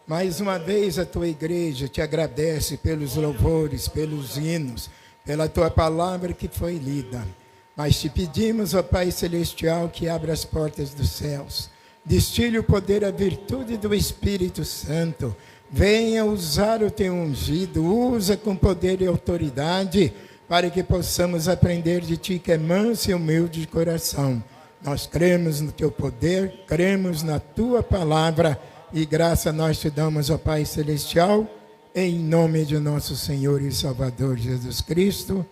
Mais uma vez a tua igreja te agradece pelos louvores, pelos hinos, pela tua palavra que foi lida. Mas te pedimos, ó Pai Celestial, que abra as portas dos céus, destile o poder, a virtude do Espírito Santo. Venha usar o teu ungido, usa com poder e autoridade, para que possamos aprender de ti, que é manso e humilde de coração. Nós cremos no teu poder, cremos na tua palavra, e graça nós te damos, ó Pai Celestial, em nome de nosso Senhor e Salvador Jesus Cristo.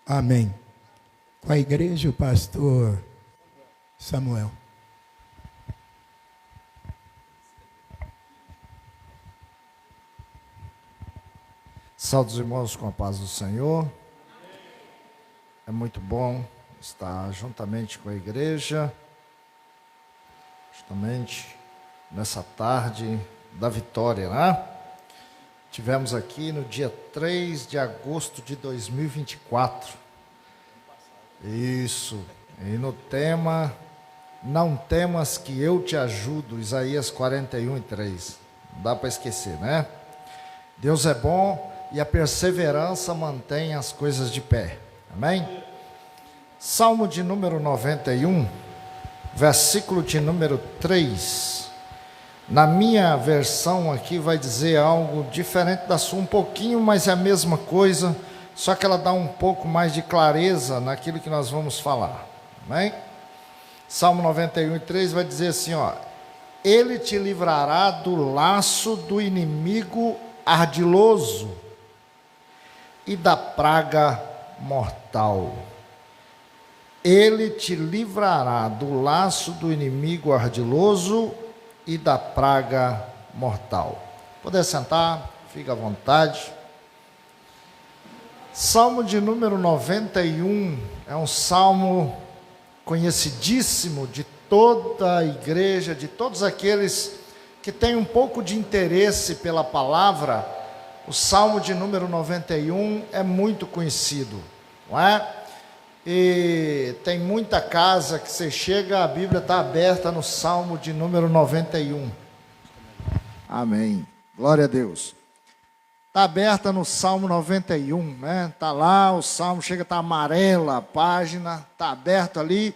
Amém. Com a igreja, o pastor Samuel. Salve os irmãos com a paz do Senhor. É muito bom estar juntamente com a igreja, justamente nessa tarde da vitória, né? Tivemos aqui no dia 3 de agosto de 2024. Isso. E no tema, não temas que eu te ajudo, Isaías 41:3. Não dá para esquecer, né? Deus é bom e a perseverança mantém as coisas de pé. Amém? Salmo de número 91, versículo de número 3. Na minha versão aqui vai dizer algo diferente da sua, um pouquinho, mas é a mesma coisa, só que ela dá um pouco mais de clareza naquilo que nós vamos falar. Amém? Salmo 91:3 vai dizer assim, ó: Ele te livrará do laço do inimigo ardiloso e da praga mortal. Ele te livrará do laço do inimigo ardiloso e da praga mortal. Poder sentar, fica à vontade. Salmo de número 91 é um salmo conhecidíssimo de toda a igreja, de todos aqueles que têm um pouco de interesse pela palavra. O Salmo de número 91 é muito conhecido, não é? E tem muita casa que você chega, a Bíblia está aberta no Salmo de número 91. Amém. Glória a Deus. Está aberta no Salmo 91, né? Está lá, o Salmo chega, está amarela a página, está aberto ali,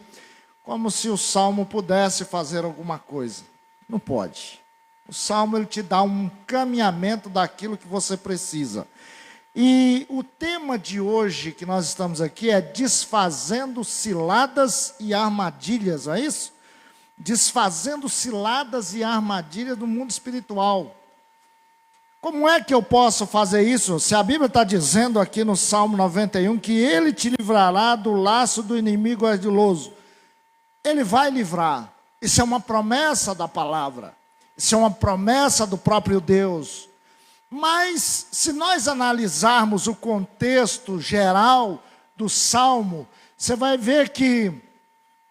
como se o Salmo pudesse fazer alguma coisa. Não pode. O Salmo, ele te dá um encaminhamento daquilo que você precisa. E o tema de hoje que nós estamos aqui é desfazendo ciladas e armadilhas, não é isso? Desfazendo ciladas e armadilhas do mundo espiritual. Como é que eu posso fazer isso? Se a Bíblia está dizendo aqui no Salmo 91 que Ele te livrará do laço do inimigo ardiloso. Ele vai livrar. Isso é uma promessa da palavra. Isso é uma promessa do próprio Deus. Mas, se nós analisarmos o contexto geral do Salmo, você vai ver que,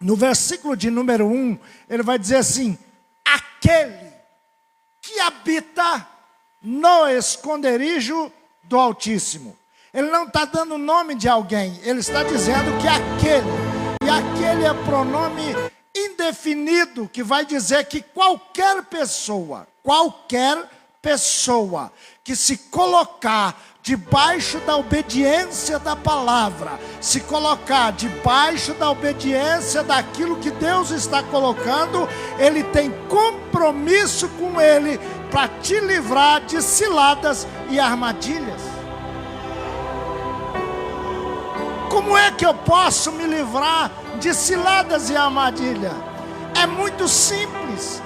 no versículo de número 1, ele vai dizer assim: aquele que habita no esconderijo do Altíssimo. Ele não está dando o nome de alguém, ele está dizendo que aquele, e aquele é pronome indefinido, que vai dizer que qualquer pessoa que se colocar debaixo da obediência da palavra, se colocar debaixo da obediência daquilo que Deus está colocando, ele tem compromisso com ele para te livrar de ciladas e armadilhas. Como é que eu posso me livrar de ciladas e armadilhas? É muito simples.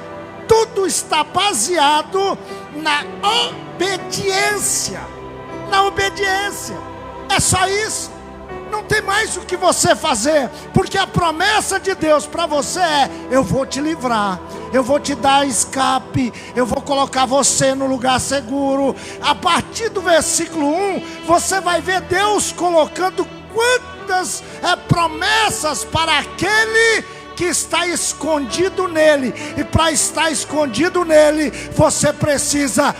Tudo está baseado na obediência. Na obediência. É só isso. Não tem mais o que você fazer. Porque a promessa de Deus para você é: eu vou te livrar, eu vou te dar escape, eu vou colocar você no lugar seguro. A partir do versículo 1, você vai ver Deus colocando quantas promessas para aquele que está escondido nele. E para estar escondido nele, você precisa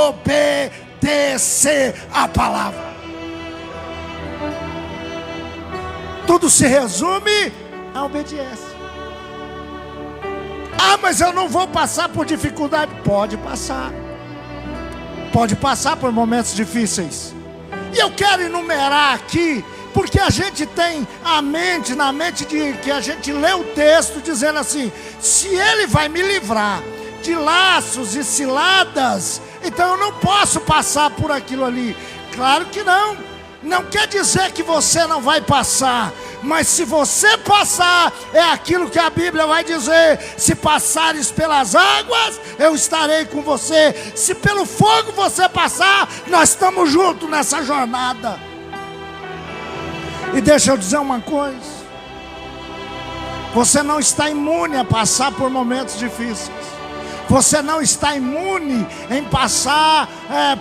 obedecer a palavra. Tudo se resume à obediência. Ah, mas eu não vou passar por dificuldade. Pode passar. pode passar por momentos difíceis. E eu quero enumerar aqui, porque a gente tem na mente de que a gente lê o texto dizendo assim: se Ele vai me livrar de laços e ciladas, então eu não posso passar por aquilo ali. Claro que não. Não quer dizer que você não vai passar, mas se você passar, é aquilo que a Bíblia vai dizer: se passares pelas águas, eu estarei com você. Se pelo fogo você passar, nós estamos juntos nessa jornada. E deixa eu dizer uma coisa: você não está imune a passar por momentos difíceis. Você não está imune em passar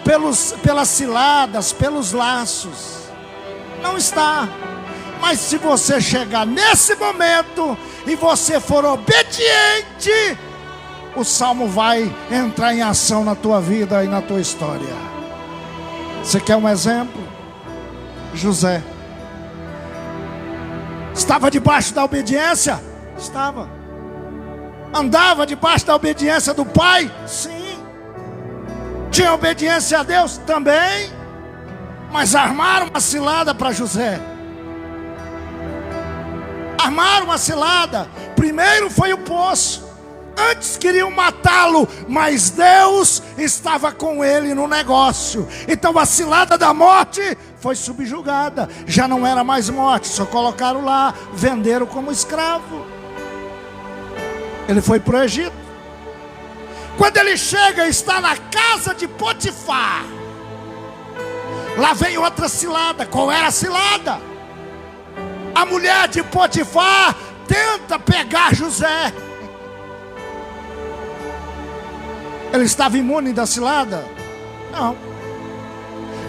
pelas ciladas, pelos laços. Não está. Mas se você chegar nesse momento e você for obediente, o salmo vai entrar em ação na tua vida e na tua história. Você quer um exemplo? José estava debaixo da obediência? Estava. Andava debaixo da obediência do pai? Sim. Tinha obediência a Deus? Também. Mas armaram uma cilada para José. Armaram uma cilada. Primeiro foi o poço. Antes queriam matá-lo, mas Deus estava com ele no negócio. Então a cilada da morte foi subjugada. Já não era mais morte, só colocaram lá, venderam como escravo. Ele foi para o Egito. Quando ele chega, está na casa de Potifar. Lá vem outra cilada. Qual era a cilada? A mulher de Potifar tenta pegar José. Ele estava imune da cilada? Não.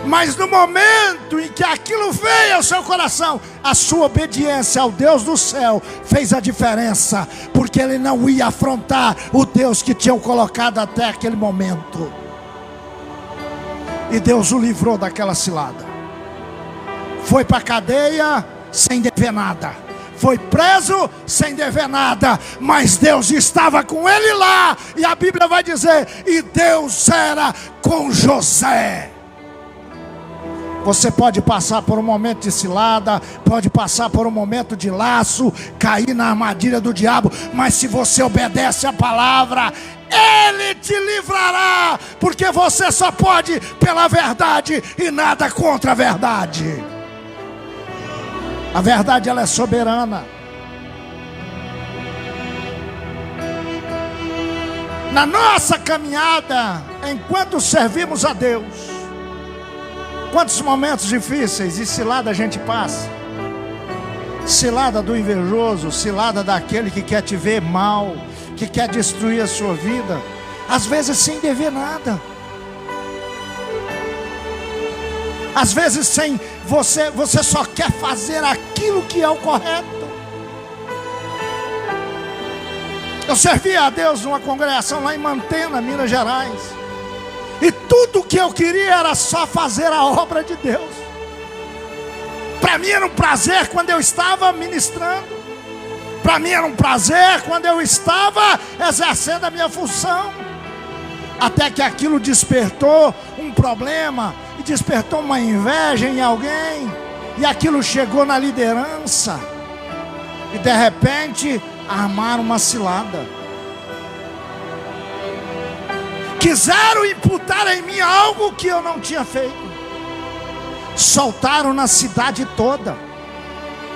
Mas no momento em que aquilo veio ao seu coração, a sua obediência ao Deus do céu fez a diferença, porque ele não ia afrontar o Deus que tinha colocado até aquele momento. E Deus o livrou daquela cilada. Foi para a cadeia sem dever nada. Foi preso sem dever nada. Mas Deus estava com ele lá. E a Bíblia vai dizer: e Deus era com José. Você pode passar por um momento de cilada, pode passar por um momento de laço, cair na armadilha do diabo, mas se você obedece a palavra, Ele te livrará, porque você só pode pela verdade e nada contra a verdade. A verdade, ela é soberana. Na nossa caminhada, enquanto servimos a Deus, quantos momentos difíceis e cilada a gente passa. Cilada do invejoso, cilada daquele que quer te ver mal, que quer destruir a sua vida, às vezes sem dever nada. Às vezes sem você só quer fazer aquilo que é o correto. Eu servia a Deus numa congregação lá em Mantena, Minas Gerais. E tudo que eu queria era só fazer a obra de Deus. Para mim era um prazer quando eu estava ministrando. Para mim era um prazer quando eu estava exercendo a minha função. Até que aquilo despertou um problema, e despertou uma inveja em alguém. E aquilo chegou na liderança. E de repente armaram uma cilada. Quiseram imputar em mim algo que eu não tinha feito. Soltaram na cidade toda.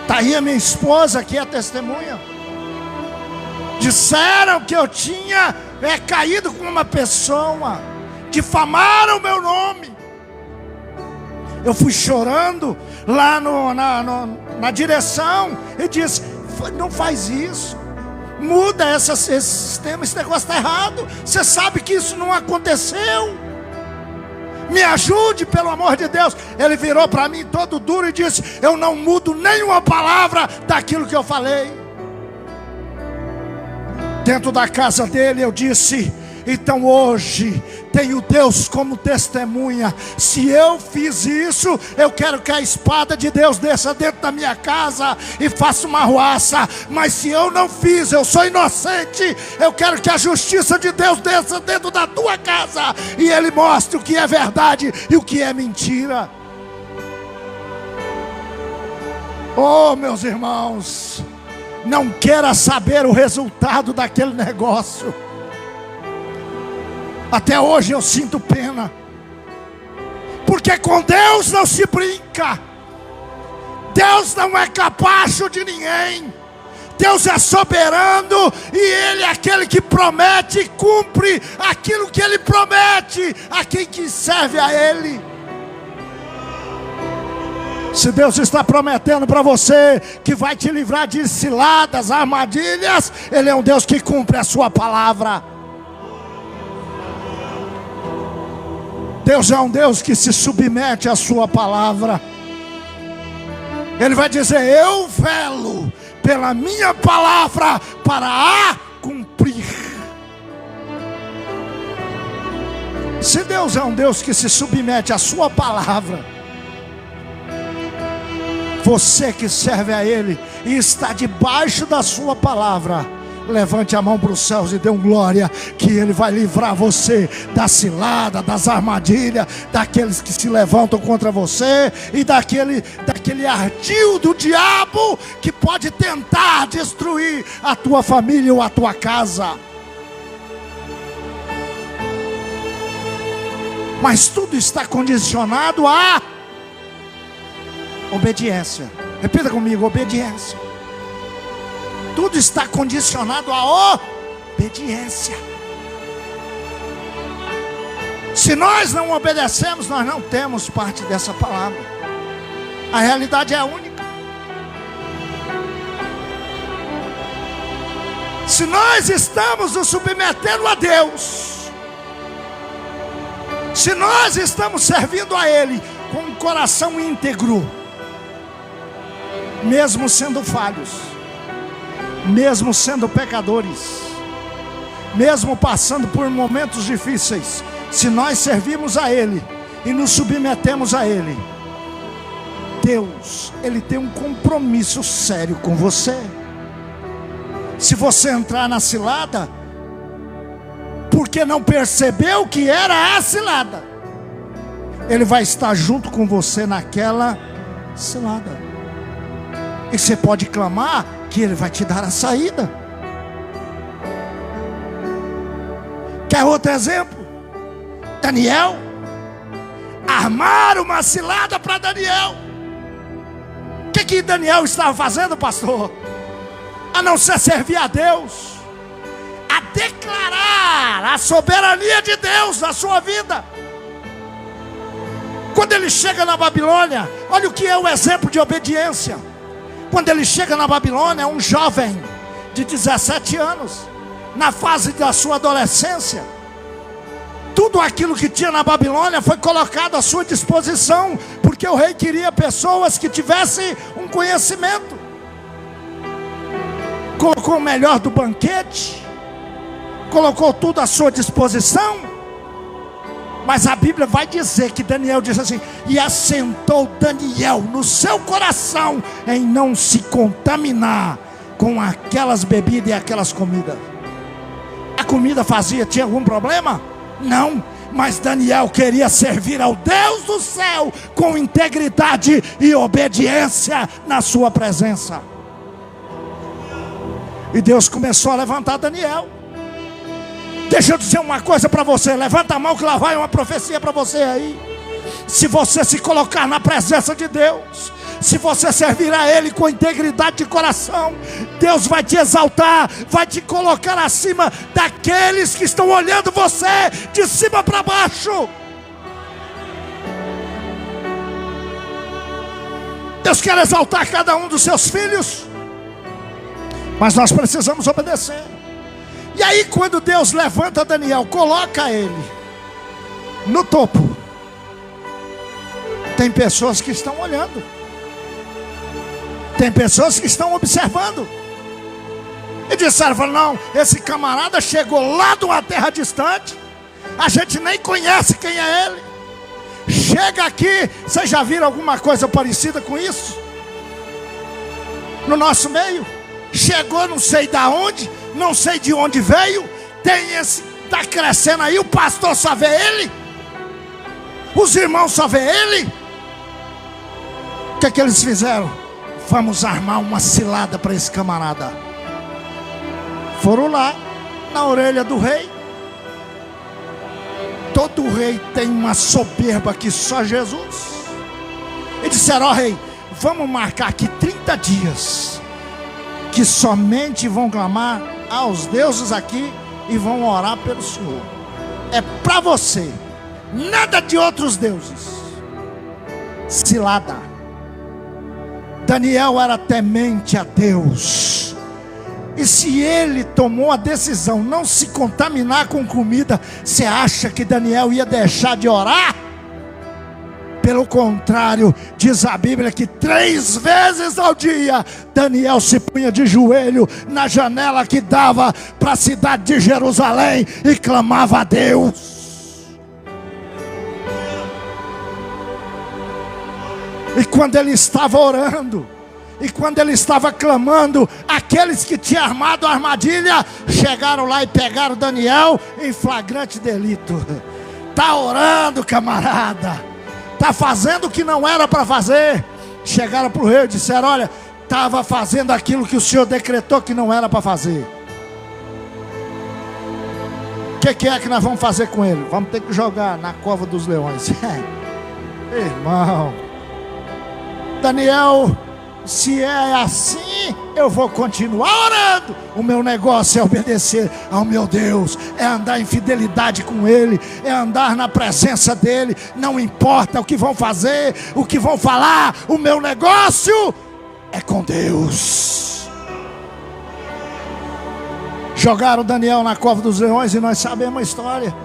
Está aí a minha esposa, que é testemunha. Disseram que eu tinha caído com uma pessoa. Difamaram o meu nome. Eu fui chorando lá na direção e disse: não faz isso. Muda esse sistema, esse negócio está errado. Você sabe que isso não aconteceu. Me ajude, pelo amor de Deus. Ele virou para mim todo duro e disse: eu não mudo nenhuma palavra daquilo que eu falei. Dentro da casa dele eu disse: então hoje tenho Deus como testemunha. Se eu fiz isso, eu quero que a espada de Deus desça dentro da minha casa e faça uma arruaça. Mas se eu não fiz, eu sou inocente, eu quero que a justiça de Deus desça dentro da tua casa e Ele mostre o que é verdade e o que é mentira. Oh, meus irmãos, não queira saber o resultado daquele negócio. Até hoje eu sinto pena, porque com Deus não se brinca. Deus não é capacho de ninguém. Deus é soberano e Ele é aquele que promete e cumpre aquilo que Ele promete a quem que serve a Ele. Se Deus está prometendo para você que vai te livrar de ciladas, armadilhas, Ele é um Deus que cumpre a sua palavra. Deus é um Deus que se submete à sua palavra. Ele vai dizer: eu velo pela minha palavra para a cumprir. Se Deus é um Deus que se submete à sua palavra, você que serve a Ele e está debaixo da sua palavra, levante a mão para os céus e dê glória, que Ele vai livrar você da cilada, das armadilhas, daqueles que se levantam contra você e daquele ardil do diabo que pode tentar destruir a tua família ou a tua casa. Mas tudo está condicionado à obediência. Repita comigo: obediência. Tudo está condicionado à obediência. Se nós não obedecemos, nós não temos parte dessa palavra. A realidade é única. Se nós estamos nos submetendo a Deus, se nós estamos servindo a Ele com um coração íntegro, mesmo sendo falhos, mesmo sendo pecadores, mesmo passando por momentos difíceis, se nós servimos a Ele e nos submetemos a Ele, Deus, Ele tem um compromisso sério com você. Se você entrar na cilada, porque não percebeu que era a cilada, Ele vai estar junto com você naquela cilada. E você pode clamar que Ele vai te dar a saída. Quer outro exemplo? Daniel. Armaram uma cilada para Daniel. O que Daniel estava fazendo, pastor? A não ser servir a Deus, a declarar a soberania de Deus na sua vida. Quando ele chega na Babilônia, olha o que é o exemplo de obediência. Quando ele chega na Babilônia, um jovem de 17 anos, na fase da sua adolescência, tudo aquilo que tinha na Babilônia foi colocado à sua disposição, porque o rei queria pessoas que tivessem um conhecimento. Colocou o melhor do banquete, colocou tudo à sua disposição. Mas a Bíblia vai dizer que Daniel diz assim: e assentou Daniel no seu coração em não se contaminar com aquelas bebidas e aquelas comidas. A comida tinha algum problema? Não, mas Daniel queria servir ao Deus do céu com integridade e obediência na sua presença. E Deus começou a levantar Daniel. Deixa eu dizer uma coisa para você. Levanta a mão que lá vai uma profecia para você aí. Se você se colocar na presença de Deus, se você servir a Ele com integridade de coração, Deus vai te exaltar, vai te colocar acima daqueles que estão olhando você de cima para baixo. Deus quer exaltar cada um dos seus filhos, mas nós precisamos obedecer. E aí quando Deus levanta Daniel, coloca ele no topo, tem pessoas que estão olhando, tem pessoas que estão observando, e disseram: não, esse camarada chegou lá de uma terra distante, a gente nem conhece quem é ele. Chega aqui, vocês já viram alguma coisa parecida com isso? No nosso meio? Chegou não sei da onde, não sei de onde veio, tem esse, está crescendo aí, o pastor só vê ele, os irmãos só vê ele. O que é que eles fizeram? Vamos armar uma cilada para esse camarada. Foram lá, na orelha do rei. Todo rei tem uma soberba que só Jesus. E disseram: ó rei, vamos marcar aqui 30 dias, que somente vão clamar aos deuses aqui e vão orar pelo Senhor. É para você, nada de outros deuses. Cilada. Daniel era temente a Deus. E se ele tomou a decisão não se contaminar com comida, você acha que Daniel ia deixar de orar? Pelo contrário, diz a Bíblia que 3 vezes ao dia Daniel se punha de joelho na janela que dava para a cidade de Jerusalém e clamava a Deus. E quando ele estava orando, e quando ele estava clamando, aqueles que tinham armado a armadilha chegaram lá e pegaram Daniel em flagrante delito. Está orando, camarada, está fazendo o que não era para fazer. Chegaram para o rei e disseram: olha, estava fazendo aquilo que o senhor decretou que não era para fazer. O que é que nós vamos fazer com ele? Vamos ter que jogar na cova dos leões. Irmão, Daniel, se é assim, eu vou continuar orando. O meu negócio é obedecer ao meu Deus, é andar em fidelidade com Ele, é andar na presença dEle. Não importa o que vão fazer, o que vão falar, o meu negócio é com Deus. Jogaram Daniel na cova dos leões e nós sabemos a história.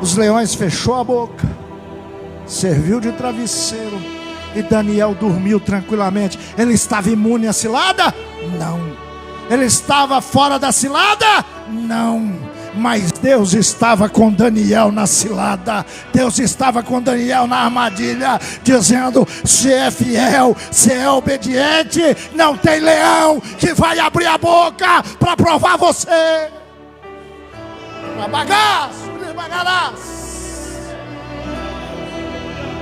Os leões fechou a boca, serviu de travesseiro, e Daniel dormiu tranquilamente. Ele estava imune à cilada? Não. Ele estava fora da cilada? Não. Mas Deus estava com Daniel na cilada. Deus estava com Daniel na armadilha, dizendo: se é fiel, se é obediente, não tem leão que vai abrir a boca para provar você. Bagaço.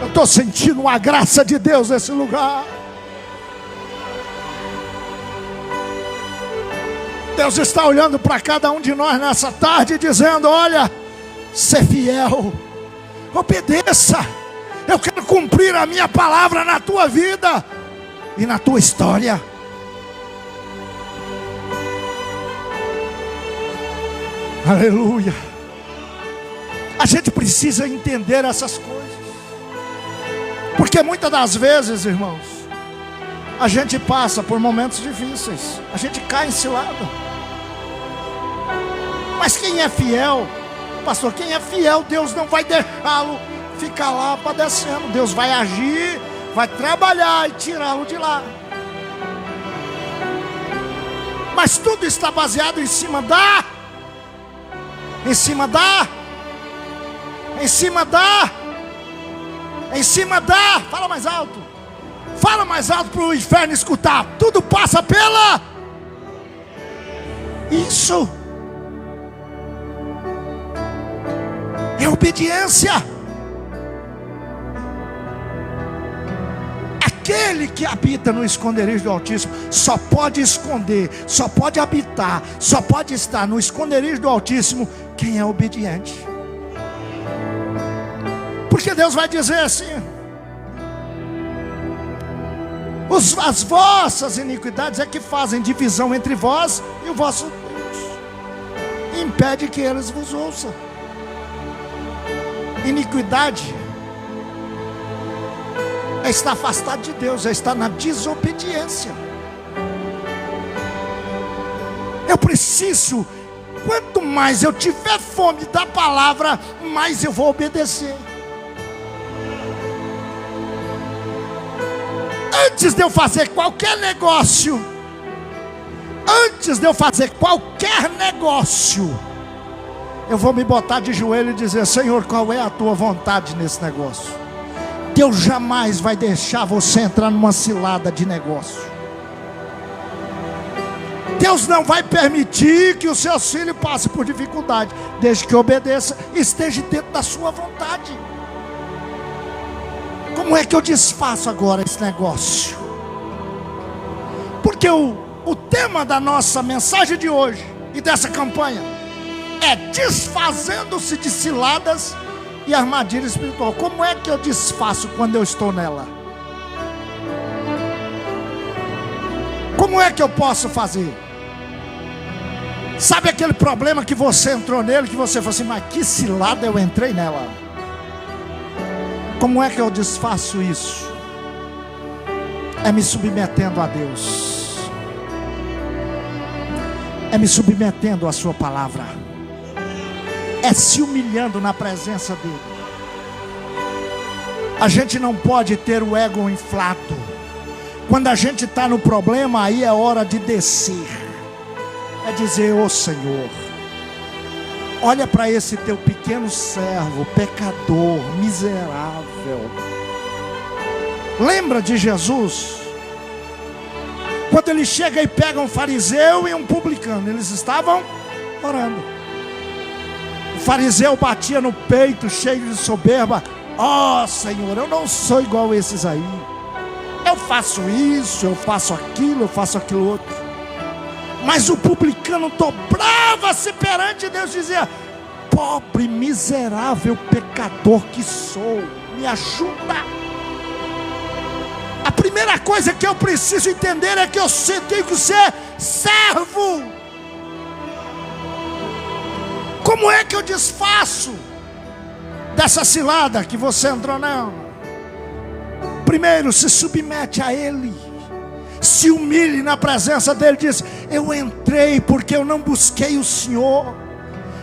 Eu estou sentindo a graça de Deus nesse lugar. Deus está olhando para cada um de nós nessa tarde, dizendo: olha, ser fiel, obedeça. Eu quero cumprir a minha palavra na tua vida e na tua história. Aleluia. A gente precisa entender essas coisas. Porque muitas das vezes, irmãos, a gente passa por momentos difíceis, a gente cai em cilada. Mas quem é fiel, pastor, quem é fiel, Deus não vai deixá-lo ficar lá padecendo. Deus vai agir, vai trabalhar e tirá-lo de lá. Mas tudo está baseado em cima da fala mais alto para o inferno escutar. Tudo passa pela isso é obediência. Aquele que habita no esconderijo do Altíssimo só pode esconder, só pode habitar, só pode estar no esconderijo do Altíssimo quem é obediente. Porque Deus vai dizer assim: as vossas iniquidades é que fazem divisão entre vós e o vosso Deus, impede que eles vos ouçam. Iniquidade é estar afastado de Deus, é estar na desobediência. Eu preciso, quanto mais eu tiver fome da palavra, mais eu vou obedecer. Antes de eu fazer qualquer negócio, eu vou me botar de joelho e dizer: Senhor, qual é a tua vontade nesse negócio? Deus jamais vai deixar você entrar numa cilada de negócio. Deus não vai permitir que os seus filhos passem por dificuldade, desde que obedeça e esteja dentro da sua vontade. Como é que eu desfaço agora esse negócio? Porque o tema da nossa mensagem de hoje e dessa campanha é desfazendo-se de ciladas e armadilha espiritual. Como é que eu desfaço quando eu estou nela? Como é que eu posso fazer? Sabe aquele problema que você entrou nele, que você falou assim: mas que cilada eu entrei nela? Como é que eu desfaço isso? É me submetendo a Deus, é me submetendo à sua palavra, é se humilhando na presença dele. A gente não pode ter o ego inflado. Quando a gente está no problema, aí é hora de descer. É dizer: ô Senhor, olha para esse teu pequeno servo, pecador, miserável. Lembra de Jesus? Quando ele chega e pega um fariseu e um publicano, eles estavam orando. O fariseu batia no peito, cheio de soberba: ó Senhor, eu não sou igual a esses aí. Eu faço isso, eu faço aquilo outro. Mas o publicano dobrava-se perante Deus e dizia: pobre, miserável pecador que sou, me ajuda. A primeira coisa que eu preciso entender é que eu tenho que ser servo. Como é que eu desfaço dessa cilada que você entrou nela? Primeiro, se submete a Ele. Se humilhe na presença dele. Diz: eu entrei porque eu não busquei o Senhor.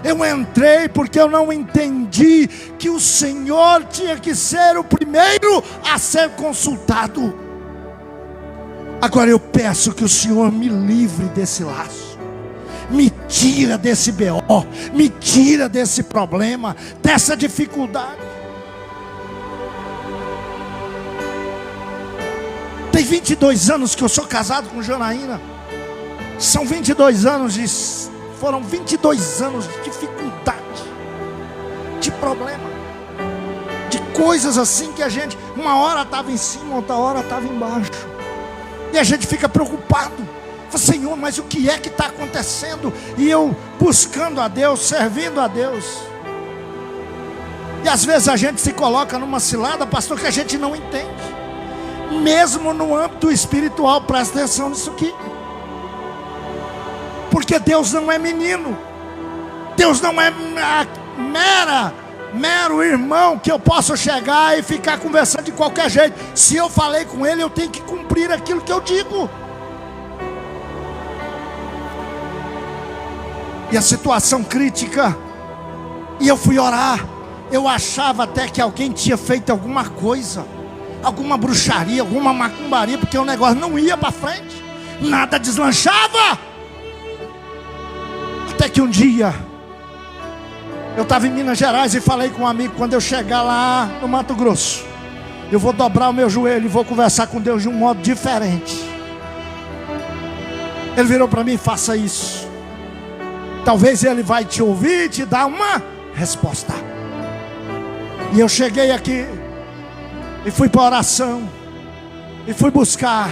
Eu entrei porque eu não entendi que o Senhor tinha que ser o primeiro a ser consultado. Agora eu peço que o Senhor me livre desse laço, me tira desse BO, me tira desse problema, dessa dificuldade. Tem 22 anos que eu sou casado com Janaína. São 22 anos foram 22 anos de dificuldade, de problema, de coisas assim que a gente, uma hora estava em cima, outra hora estava embaixo. E a gente fica preocupado. Fala: Senhor, mas o que é que está acontecendo? E eu buscando a Deus, servindo a Deus. E às vezes a gente se coloca numa cilada, pastor, que a gente não entende. Mesmo no âmbito espiritual, presta atenção nisso aqui. Porque Deus não é menino. Deus não é mero irmão que eu possa chegar e ficar conversando de qualquer jeito. Se eu falei com Ele, eu tenho que cumprir aquilo que eu digo. E a situação crítica, e eu fui orar. Eu achava até que alguém tinha feito alguma coisa, alguma bruxaria, alguma macumbaria, porque o negócio não ia para frente, nada deslanchava. Até que um dia eu estava em Minas Gerais e falei com um amigo: quando eu chegar lá no Mato Grosso, eu vou dobrar o meu joelho e vou conversar com Deus de um modo diferente. Ele virou para mim: faça isso, talvez Ele vai te ouvir e te dar uma resposta. E eu cheguei aqui e fui para a oração, e fui buscar,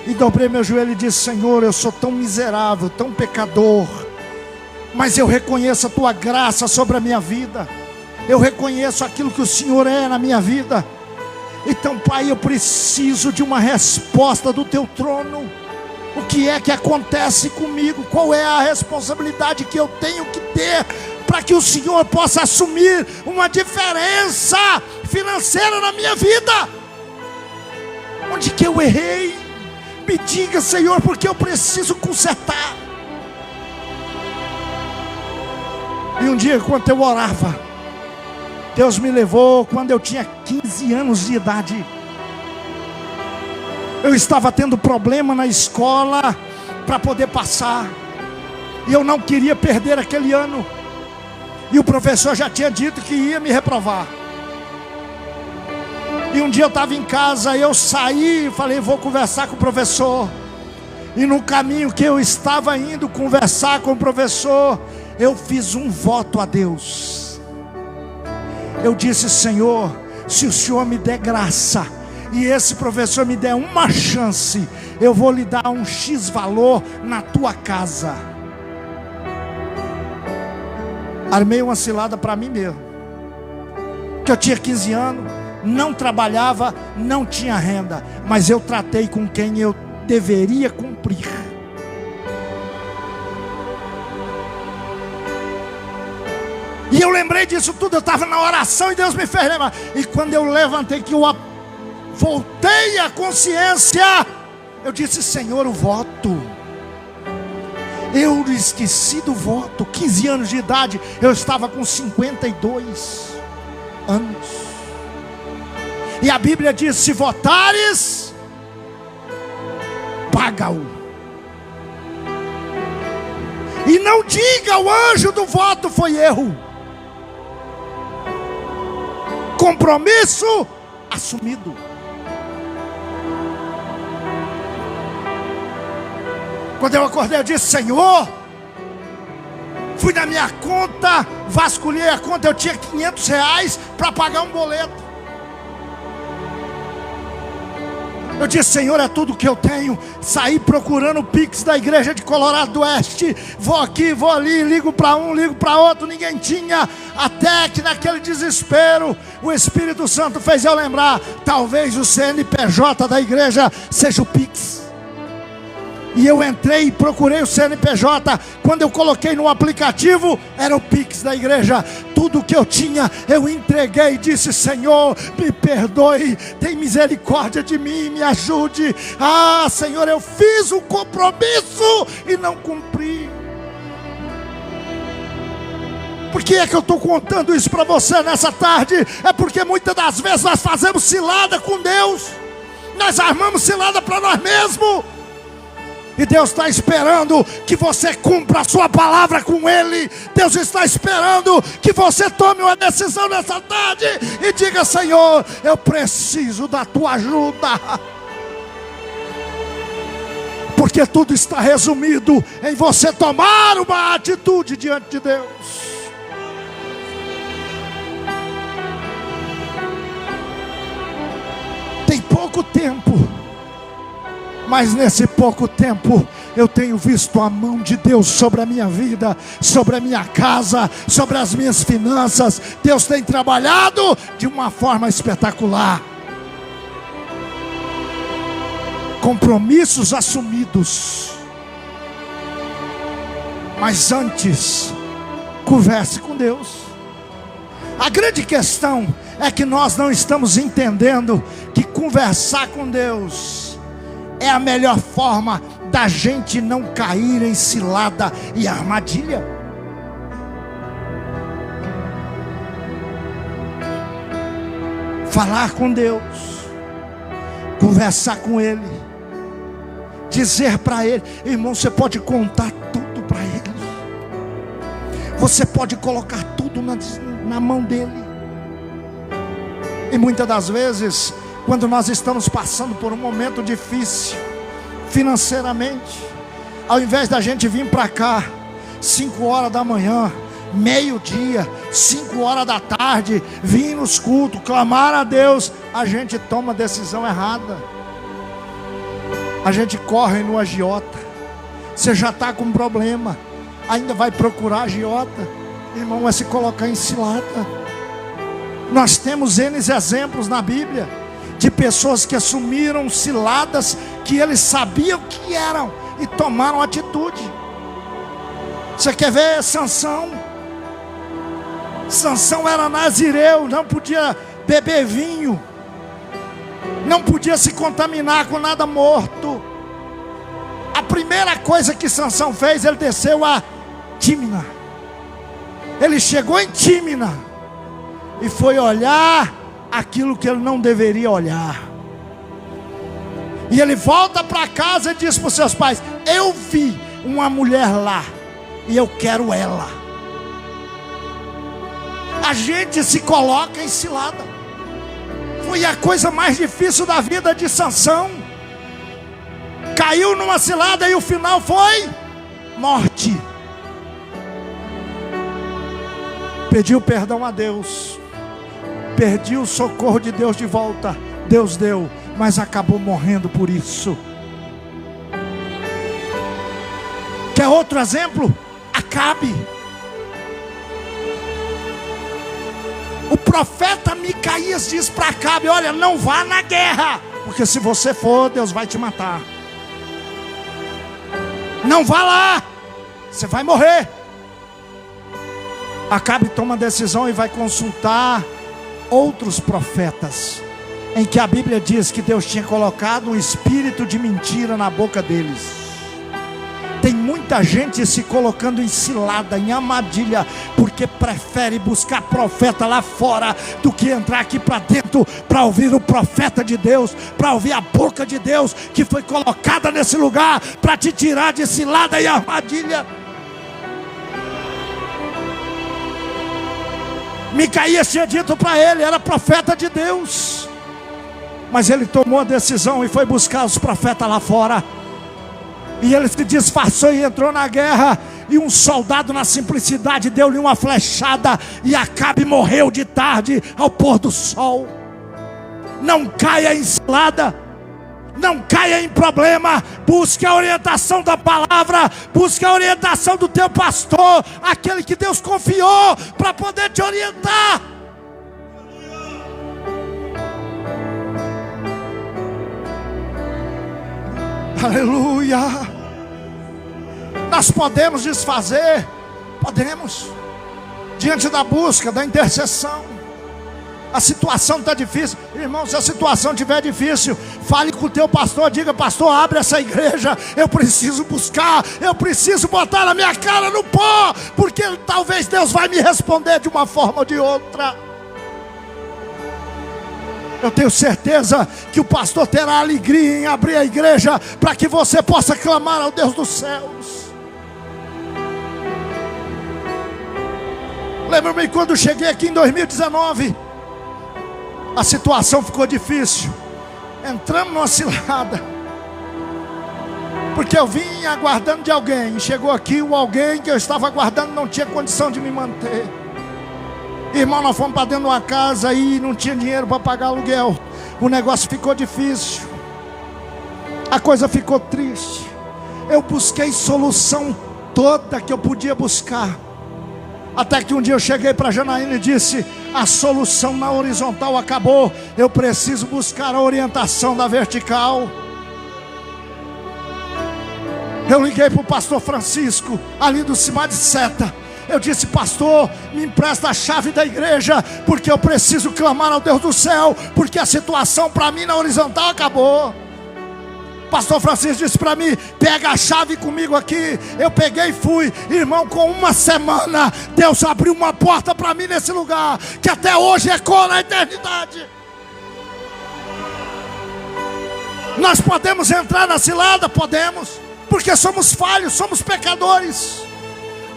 e dobrei meu joelho e disse: Senhor, eu sou tão miserável, tão pecador, mas eu reconheço a Tua graça sobre a minha vida. Eu reconheço aquilo que o Senhor é na minha vida. Então, Pai, eu preciso de uma resposta do Teu trono. O que é que acontece comigo? Qual é a responsabilidade que eu tenho que ter para que o Senhor possa assumir uma diferença financeira na minha vida? Onde que eu errei? Me diga, Senhor, porque eu preciso consertar. E um dia, enquanto eu orava, Deus me levou quando eu tinha 15 anos de idade. Eu estava tendo problema na escola para poder passar, e eu não queria perder aquele ano. E o professor já tinha dito que ia me reprovar. E um dia eu estava em casa, eu saí e falei, vou conversar com o professor. E no caminho que eu estava indo conversar com o professor, eu fiz um voto a Deus. Eu disse, Senhor, se o Senhor me der graça, e esse professor me der uma chance, eu vou lhe dar um X valor na tua casa. Armei uma cilada para mim mesmo, que eu tinha 15 anos, não trabalhava, não tinha renda, mas eu tratei com quem eu deveria cumprir. E eu lembrei disso tudo, eu estava na oração e Deus me fez lembrar. E quando eu levantei, que eu voltei à consciência, eu disse, Senhor, o voto. Eu esqueci do voto. 15 anos de idade, eu estava com 52 anos. E a Bíblia diz, se votares, paga-o. E não diga, o anjo do voto foi erro. Compromisso assumido. Quando eu acordei, eu disse, Senhor, fui na minha conta, vasculhei a conta, eu tinha R$500 para pagar um boleto. Eu disse, Senhor, é tudo que eu tenho. Saí procurando o Pix da igreja de Colorado do Oeste. Vou aqui, vou ali, ligo para um, ligo para outro. Ninguém tinha. Até que naquele desespero, o Espírito Santo fez eu lembrar. Talvez o CNPJ da igreja seja o Pix. E eu entrei e procurei o CNPJ. Quando eu coloquei no aplicativo, era o Pix da igreja. Tudo que eu tinha, eu entreguei e disse, Senhor, me perdoe, tem misericórdia de mim, me ajude. Ah, Senhor, eu fiz um compromisso e não cumpri. Por que é que eu estou contando isso para você nessa tarde? É porque muitas das vezes nós fazemos cilada com Deus. Nós armamos cilada para nós mesmos. E Deus está esperando que você cumpra a sua palavra com Ele. Deus está esperando que você tome uma decisão nessa tarde e diga, Senhor, eu preciso da tua ajuda. Porque tudo está resumido em você tomar uma atitude diante de Deus. Tem pouco tempo, mas nesse pouco tempo eu tenho visto a mão de Deus sobre a minha vida, sobre a minha casa, sobre as minhas finanças. Deus tem trabalhado de uma forma espetacular. Compromissos assumidos. Mas antes, converse com Deus. A grande questão é que nós não estamos entendendo que conversar com Deus é a melhor forma da gente não cair em cilada e armadilha. Falar com Deus, conversar com Ele, dizer para Ele, irmão, você pode contar tudo para Ele, você pode colocar tudo na mão dEle. E muitas das vezes, quando nós estamos passando por um momento difícil financeiramente, ao invés da gente vir para cá 5 horas da manhã, meio-dia, 5 horas da tarde, vir nos cultos, clamar a Deus, a gente toma a decisão errada. A gente corre no agiota. Você já está com problema, ainda vai procurar agiota? Irmão, é se colocar em cilada. Nós temos N exemplos na Bíblia de pessoas que assumiram ciladas que eles sabiam que eram e tomaram atitude. Você quer ver Sansão? Sansão era nazireu, não podia beber vinho, não podia se contaminar com nada morto. A primeira coisa que Sansão fez, ele desceu a Tímina. Ele chegou em Tímina e foi olhar aquilo que ele não deveria olhar. E ele volta para casa e diz para os seus pais: eu vi uma mulher lá e eu quero ela. A gente se coloca em cilada. Foi a coisa mais difícil da vida de Sansão. Caiu numa cilada e o final foi morte. Pediu perdão a Deus, pediu o socorro de Deus de volta. Deus deu, mas acabou morrendo por isso. Quer outro exemplo? Acabe. O profeta Micaías diz para Acabe: olha, não vá na guerra, porque se você for, Deus vai te matar. Não vá lá, você vai morrer. Acabe toma a decisão e vai consultar outros profetas, em que a Bíblia diz que Deus tinha colocado um espírito de mentira na boca deles. Tem muita gente se colocando em cilada, em armadilha, porque prefere buscar profeta lá fora do que entrar aqui para dentro para ouvir o profeta de Deus, para ouvir a boca de Deus que foi colocada nesse lugar para te tirar de cilada e armadilha. Micaías tinha dito para ele, era profeta de Deus, mas ele tomou a decisão e foi buscar os profetas lá fora. E ele se disfarçou e entrou na guerra. E um soldado, na simplicidade, deu-lhe uma flechada, e Acabe morreu de tarde ao pôr do sol. Não caia em cilada, não caia em problema. Busque a orientação da palavra, busque a orientação do teu pastor, aquele que Deus confiou para poder te orientar. Aleluia. Nós podemos desfazer, podemos, diante da busca, da intercessão. A situação está difícil, irmão. Se a situação estiver difícil, fale com o teu pastor, diga: pastor, abre essa igreja, eu preciso buscar, eu preciso botar a minha cara no pó, porque talvez Deus vai me responder de uma forma ou de outra. Eu tenho certeza que o pastor terá alegria em abrir a igreja, para que você possa clamar ao Deus dos céus. Lembro-me quando cheguei aqui em 2019, a situação ficou difícil. Entramos numa cilada, porque eu vim aguardando de alguém, e chegou aqui o alguém que eu estava aguardando não tinha condição de me manter. Irmão, nós fomos para dentro de uma casa e não tinha dinheiro para pagar aluguel. O negócio ficou difícil, a coisa ficou triste. Eu busquei solução toda que eu podia buscar, até que um dia eu cheguei para Janaína e disse: a solução na horizontal acabou, eu preciso buscar a orientação da vertical. Eu liguei para o pastor Francisco, ali do Cimar de Seta. Eu disse: pastor, me empresta a chave da igreja, porque eu preciso clamar ao Deus do céu, porque a situação para mim na horizontal acabou. Pastor Francisco disse para mim: pega a chave comigo aqui. Eu peguei e fui. Irmão, com uma semana Deus abriu uma porta para mim nesse lugar, que até hoje ecoa na eternidade. Nós podemos entrar na cilada? Podemos, porque somos falhos, somos pecadores.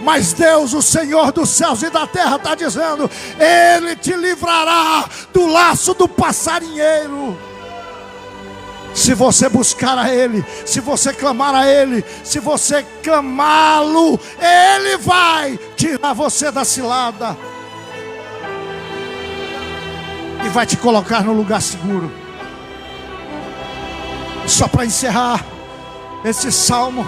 Mas Deus, o Senhor dos céus e da terra, está dizendo: Ele te livrará do laço do passarinheiro. Se você buscar a Ele, se você clamar a Ele, se você clamá-lo, Ele vai tirar você da cilada e vai te colocar no lugar seguro. Só para encerrar esse salmo,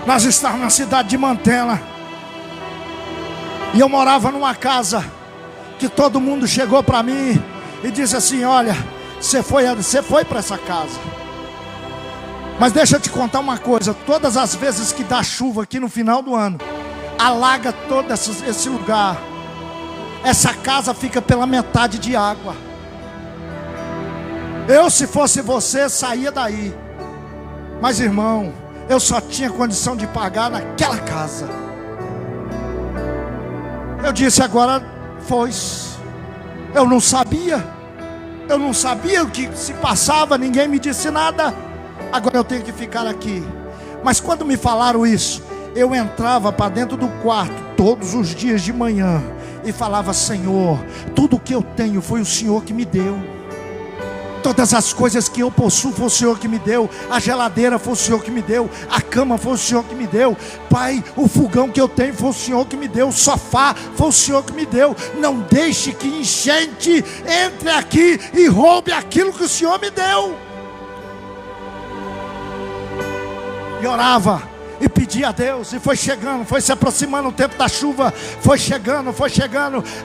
nós estávamos na cidade de Mantena, e eu morava numa casa que todo mundo chegou para mim e disse assim: olha, você foi para essa casa, mas deixa eu te contar uma coisa: todas as vezes que dá chuva aqui no final do ano, alaga todo esse lugar, essa casa fica pela metade de água. Eu, se fosse você, saía daí. Mas irmão, eu só tinha condição de pagar naquela casa. Eu disse: agora foi-se. Eu não sabia o que se passava, ninguém me disse nada. Agora eu tenho que ficar aqui. Mas quando me falaram isso, eu entrava para dentro do quarto todos os dias de manhã e falava: Senhor, tudo que eu tenho foi o Senhor que me deu. Todas as coisas que eu possuo foi o Senhor que me deu. A geladeira foi o Senhor que me deu. A cama foi o Senhor que me deu. Pai, o fogão que eu tenho foi o Senhor que me deu. O sofá foi o Senhor que me deu. Não deixe que enchente entre aqui e roube aquilo que o Senhor me deu. E orava e pedia a Deus, e foi chegando, foi se aproximando o tempo da chuva, foi chegando,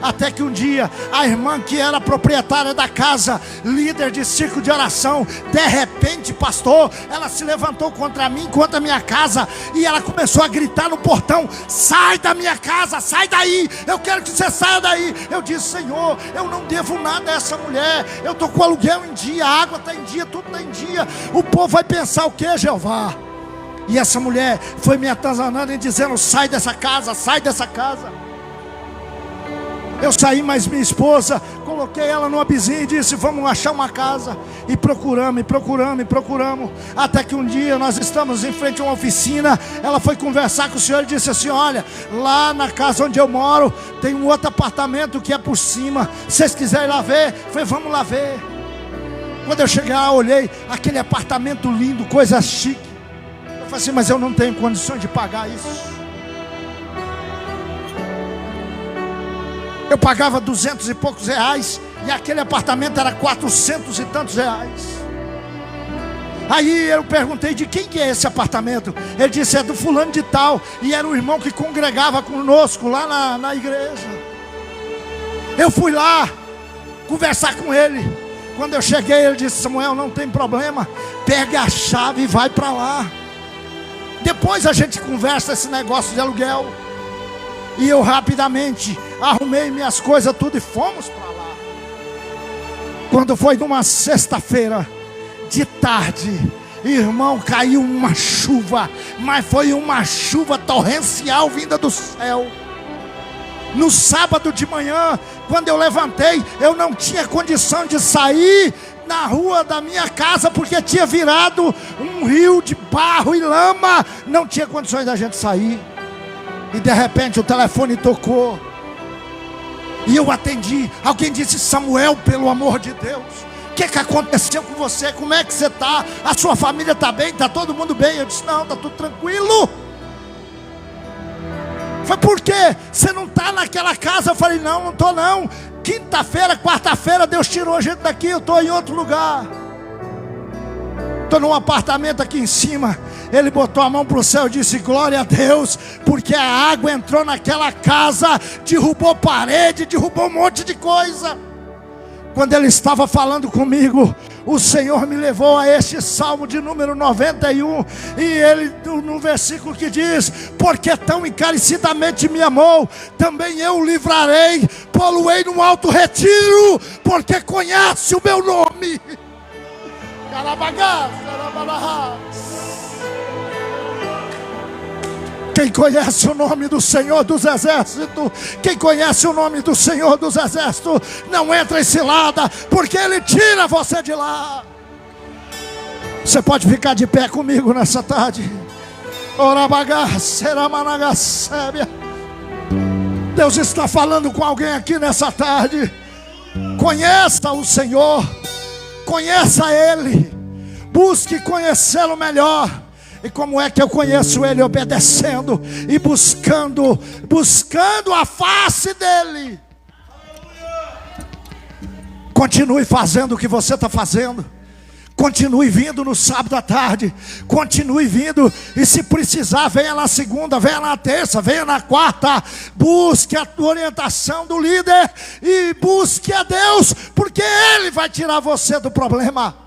até que um dia, a irmã que era proprietária da casa, líder de círculo de oração, de repente, pastor, ela se levantou contra mim, contra a minha casa, e ela começou a gritar no portão: sai da minha casa, sai daí, eu quero que você saia daí. Eu disse: Senhor, eu não devo nada a essa mulher, eu estou com o aluguel em dia, a água está em dia, tudo está em dia, o povo vai pensar o que, Jeová? E essa mulher foi me atazanando e dizendo: sai dessa casa, sai dessa casa. Eu saí, mas minha esposa, coloquei ela numa vizinha e disse: vamos achar uma casa. E procuramos, até que um dia nós estamos em frente a uma oficina. Ela foi conversar com o senhor e disse assim: olha, lá na casa onde eu moro tem um outro apartamento que é por cima, se vocês quiserem ir lá ver. Eu falei: vamos lá ver. Quando eu cheguei lá, olhei aquele apartamento lindo, coisa chique. Eu falei assim: mas eu não tenho condições de pagar isso. Eu pagava 200 e poucos reais, e aquele apartamento era 400 e tantos reais. Aí eu perguntei: de quem que é esse apartamento? Ele disse: é do fulano de tal. E era o irmão que congregava conosco lá na igreja. Eu fui lá conversar com ele. Quando eu cheguei, ele disse: Samuel, não tem problema, pega a chave e vai para lá. Depois a gente conversa esse negócio de aluguel. E eu rapidamente arrumei minhas coisas tudo e fomos para lá. Quando foi numa sexta-feira de tarde, irmão, caiu uma chuva, mas foi uma chuva torrencial vinda do céu. No sábado de manhã, quando eu levantei, eu não tinha condição de sair na rua da minha casa, porque tinha virado um rio de barro e lama. Não tinha condições da gente sair. E de repente o telefone tocou, e eu atendi. Alguém disse: Samuel, pelo amor de Deus, o que aconteceu com você? Como é que você está? A sua família está bem? Está todo mundo bem? Eu disse: não, está tudo tranquilo. Foi: por quê? Você não está naquela casa? Eu falei: não, não estou não. Quinta-feira, quarta-feira, Deus tirou a gente daqui, eu estou em outro lugar. Estou num apartamento aqui em cima. Ele botou a mão para o céu e disse: glória a Deus, porque a água entrou naquela casa, derrubou parede, derrubou um monte de coisa. Quando ele estava falando comigo, o Senhor me levou a este salmo de número 91, e ele, no versículo que diz: porque tão encarecidamente me amou, também eu o livrarei, pô-lo-ei num alto retiro, porque conhece o meu nome. Quem conhece o nome do Senhor dos Exércitos, quem conhece o nome do Senhor dos Exércitos, não entra em cilada, porque Ele tira você de lá. Você pode ficar de pé comigo nessa tarde. Deus está falando com alguém aqui nessa tarde. Conheça o Senhor, conheça Ele, busque conhecê-lo melhor. E como é que eu conheço Ele? Obedecendo e buscando a face dEle. Continue fazendo o que você está fazendo. Continue vindo no sábado à tarde. Continue vindo. E se precisar, venha na segunda, venha na terça, venha na quarta. Busque a orientação do líder e busque a Deus, porque Ele vai tirar você do problema.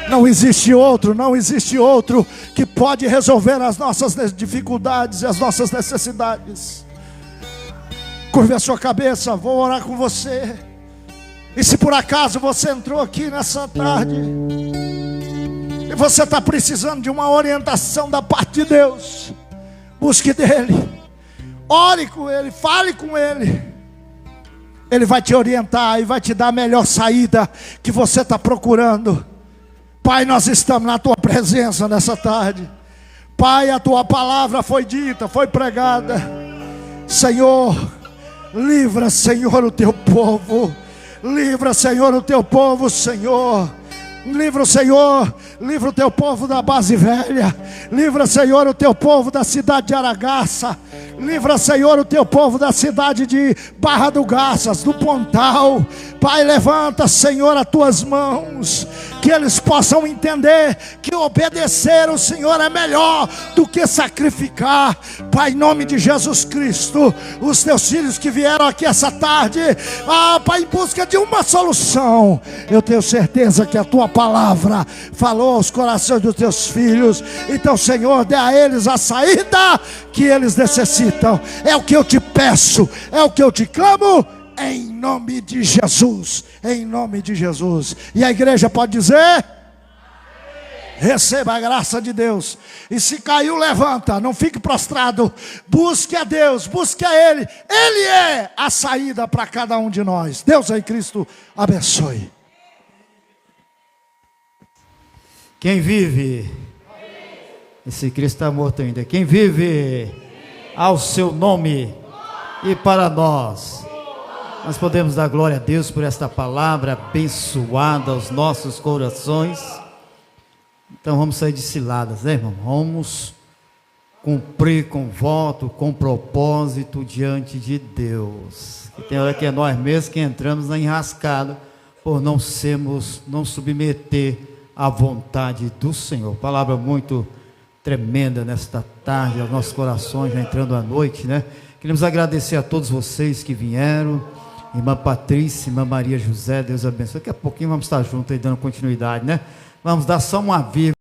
Não existe outro que pode resolver as nossas dificuldades e as nossas necessidades. Curve a sua cabeça, vou orar com você. E se por acaso você entrou aqui nessa tarde e você está precisando de uma orientação da parte de Deus, busque dEle, ore com Ele, fale com Ele. Ele vai te orientar e vai te dar a melhor saída que você está procurando. Pai, nós estamos na Tua presença nessa tarde. Pai, a tua palavra foi dita, foi pregada. Senhor, livra, Senhor, o teu povo. Livra, Senhor, o teu povo, Senhor. Livra, Senhor, livra o teu povo da base velha. Livra, Senhor, o teu povo da cidade de Aragaça. Livra, Senhor, o teu povo da cidade de Barra do Garças, do Pontal. Pai, levanta, Senhor, as tuas mãos, que eles possam entender que obedecer ao Senhor é melhor do que sacrificar. Pai, em nome de Jesus Cristo, os teus filhos que vieram aqui essa tarde, Pai, em busca de uma solução, eu tenho certeza que a tua palavra falou aos corações dos teus filhos. Então, Senhor, dê a eles a saída que eles necessitam. É o que eu te peço, é o que eu te clamo, em nome de Jesus, em nome de Jesus. E a igreja pode dizer: receba a graça de Deus. E se caiu, levanta, não fique prostrado. Busque a Deus, busque a Ele. Ele é a saída para cada um de nós. Deus em Cristo abençoe. Quem vive? Esse Cristo está morto ainda. Quem vive ao seu nome e para nós podemos dar glória a Deus por esta palavra abençoada aos nossos corações. Então vamos sair de ciladas, né, irmão? Vamos cumprir com voto, com propósito diante de Deus. E tem hora que é nós mesmos que entramos na enrascada por não submeter à vontade do Senhor. Palavra muito tremenda nesta tarde, aos nossos corações, já entrando à noite, né? Queremos agradecer a todos vocês que vieram. Irmã Patrícia, irmã Maria José, Deus abençoe. Daqui a pouquinho vamos estar juntos aí dando continuidade, né? Vamos dar só uma vírgula.